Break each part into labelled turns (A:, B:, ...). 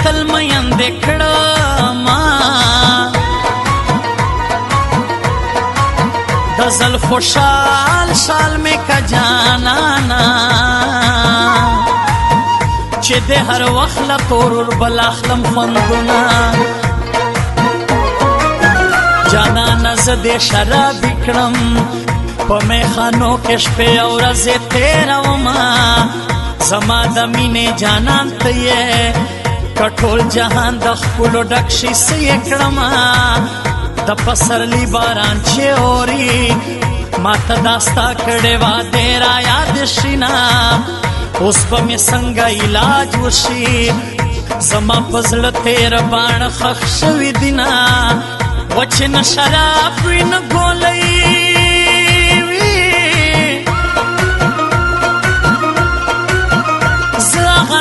A: تل میند کړما د زلف شال شال می کا جانانا چې د هر وخت لا تور بل اخلم خوندونه جانانا زده شراب کړم په میخانو کې شپې او ورځې تیرومه زما د مینې جانان ته یې کټول جهان د خپلو ډک شي څه یې کړمه د پسرلی باران چې اوري ما ته دا ستا کړې وعدې رایاد شي نه اوس به مې څنګه علاج وشي زما په زړه تېره باڼه ښخ شوي دي نه وچې نه شراب وي نه ګولۍ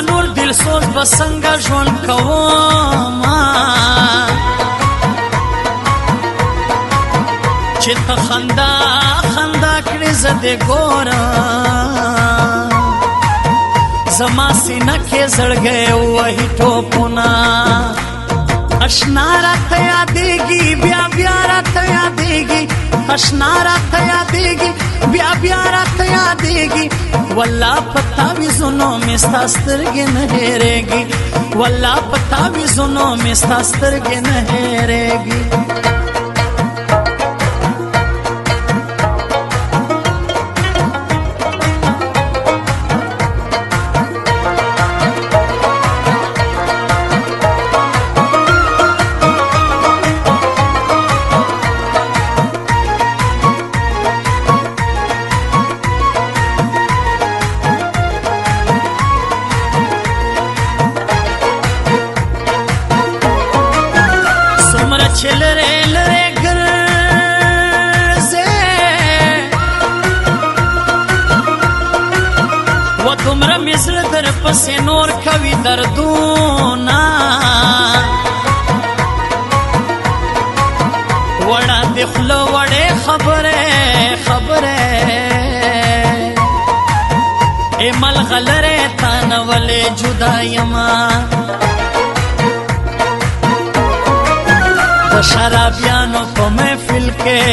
A: نور دل سوز بسنگا ژوند کوما چې ته خندا خندا کړې زه دې ګورم زما سینه کې زړګی وهي ټوپونه اشنا راته یادېږي بیا بیا راته یادېږي اشنا راته یادېږي بیا بیا راته یادېږي والله پتا ویزونو مې ستا سترګې نه هېرېږي والله پتا ویزونو مې ستا سترګې نه هېرېږي چلرے لرے گرزے و تمرا مزر در پس نور کوي دردونا وڑا دخلو وڑے خبرے خبرے اے ملغلرے تانولے جدا یما شرابیانو په محفل کې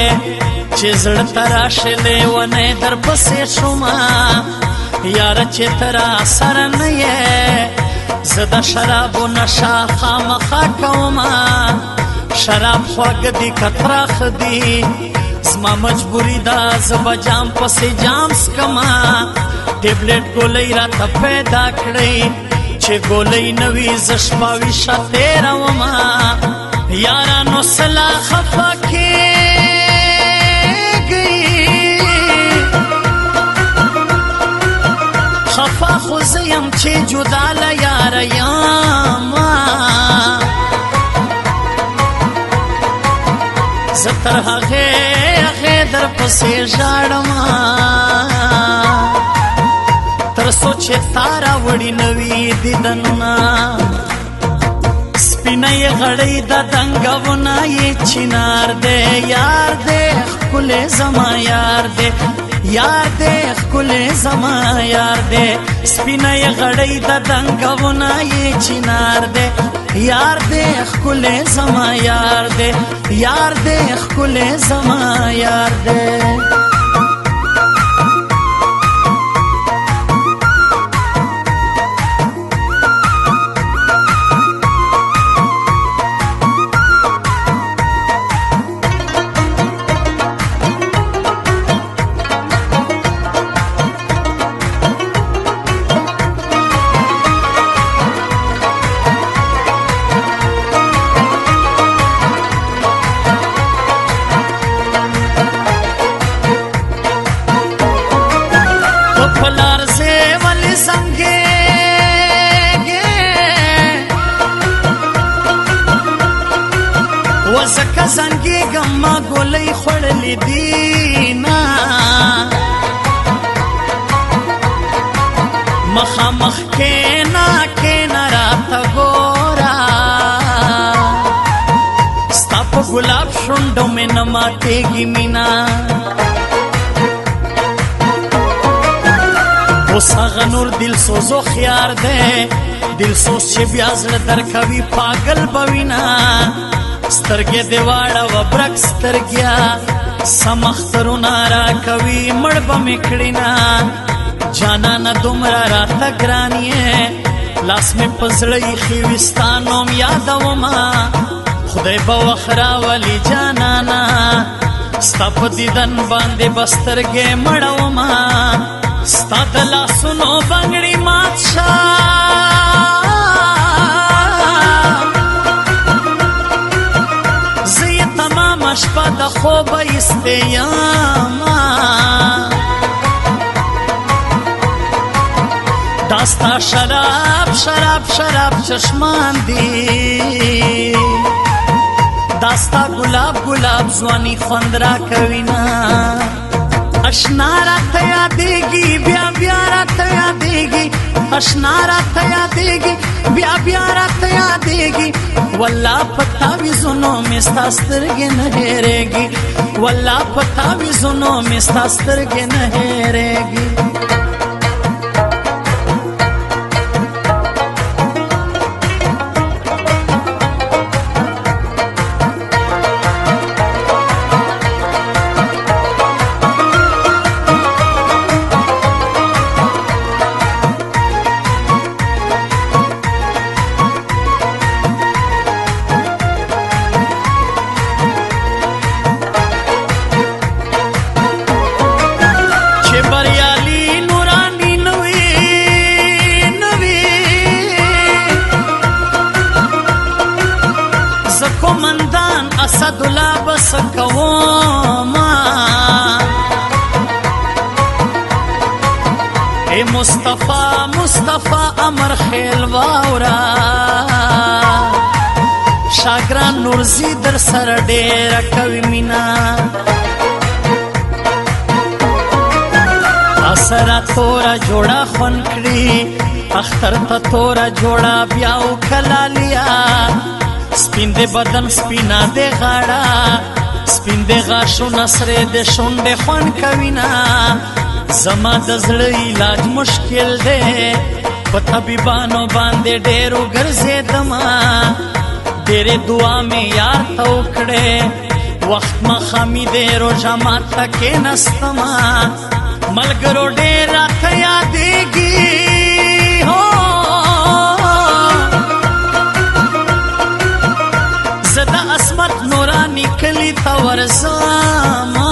A: چې زړه ته راشلې ونې در پسې شومه یاره چې ته راسره نه یې زه د شرابو نشه خامخا کومه شراب خواږه دي که تراخه دي زما مجبوري ده زه به جام پسې جام څکمه ټیبلېټ ګولۍ راته پیدا کړئ چې ګولۍ نه وي زه شپه ویښه تېرومه یارانو سلا خفا کېږئ خفا خو زه یم چې جدا له یاره یمه زه تر هغې در پسې ژاړمه تر څو چې تا راوړي نوي دیدنونه سپینای غړی د دنګونه یې چینار دی یار دی ښکلی زما یار دی یار دی ښکلی زما یار دی سپینای غړی د دنګونه یې چینار دی یار دی ښکلی زما یار دی یار دی ښکلی زما یار دی وزکه زنګېږم ما ګولۍ خوړلې دينا مخامخ کېنا کېنا راته ګوره ستا په ګلاب شونډو مې نه ماتېږي مینا اوس هغه نور دل سوزو خیار دی دل سوز چې بیا زړه درکوي پاگل به وینا سترګې دې واړوه برک سترګیا سم اخترونه راکوي مړ به مې کړینه جانانه دومره راته ګران یې لاس مې په زړه ایښي وي ستا نوم یادومه خدای به وخت راولي جانانه ستا په دیدن باندې به سترګې مړومه ستا د لاسونو بنګړي مات شه زه یې تمامه شپه د خوبه ایستې یمه دا ستا شراب شراب شراب چشمان دی دا ستا گلاب گلاب ځواني خوند راکوینه اشنا راته یادېږي بیا بیا راته یادېږي اشنا راته یادېږي بیا بیا راته یادېږي والله په تعویذونو مې ستا سترګې نه هېرېږي والله په تعویذونو مې ستا سترګې نه هېرېږي اسدالله بس کوما اے مصطفی مصطفی امر خیل واورا شاگران نورزی در سر ډیر کوي مینا اسرا تورا جوړا خون کړی اختر ته تورا جوړا بیا وکلالیا سپین دے بدن سپینا دے غاڑا سپین دے غاشو نصرے دے شونڈے خوان کوینا زما دزل علاج مشکل دے پتہ بیبانو باندے ڈیرو گرزے دما تیرے دعا میں یار توکڑے وقت مخامی دے رو جامات تکے نستما ملگرو ڈیرا تیا دے گی ہو زدا اسمت نورانی کلی تا ورزاما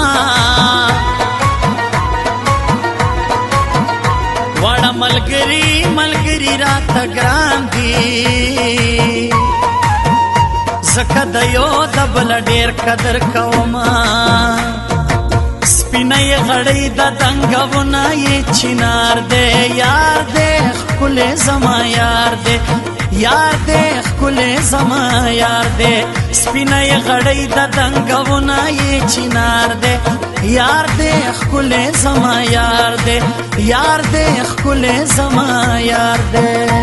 A: واڑا ملگری ملگری رات گران دی زکا دیو دبل ډیر قدر کوما سپینای غړی د دنګونا یې چینار دے یار دے خپل زما یار دے یار دے خپل زما یار دے سپینای غړی د دنګونا یې چینار دے یار دے خپل زما یار دے یار دے خپل زما یار دے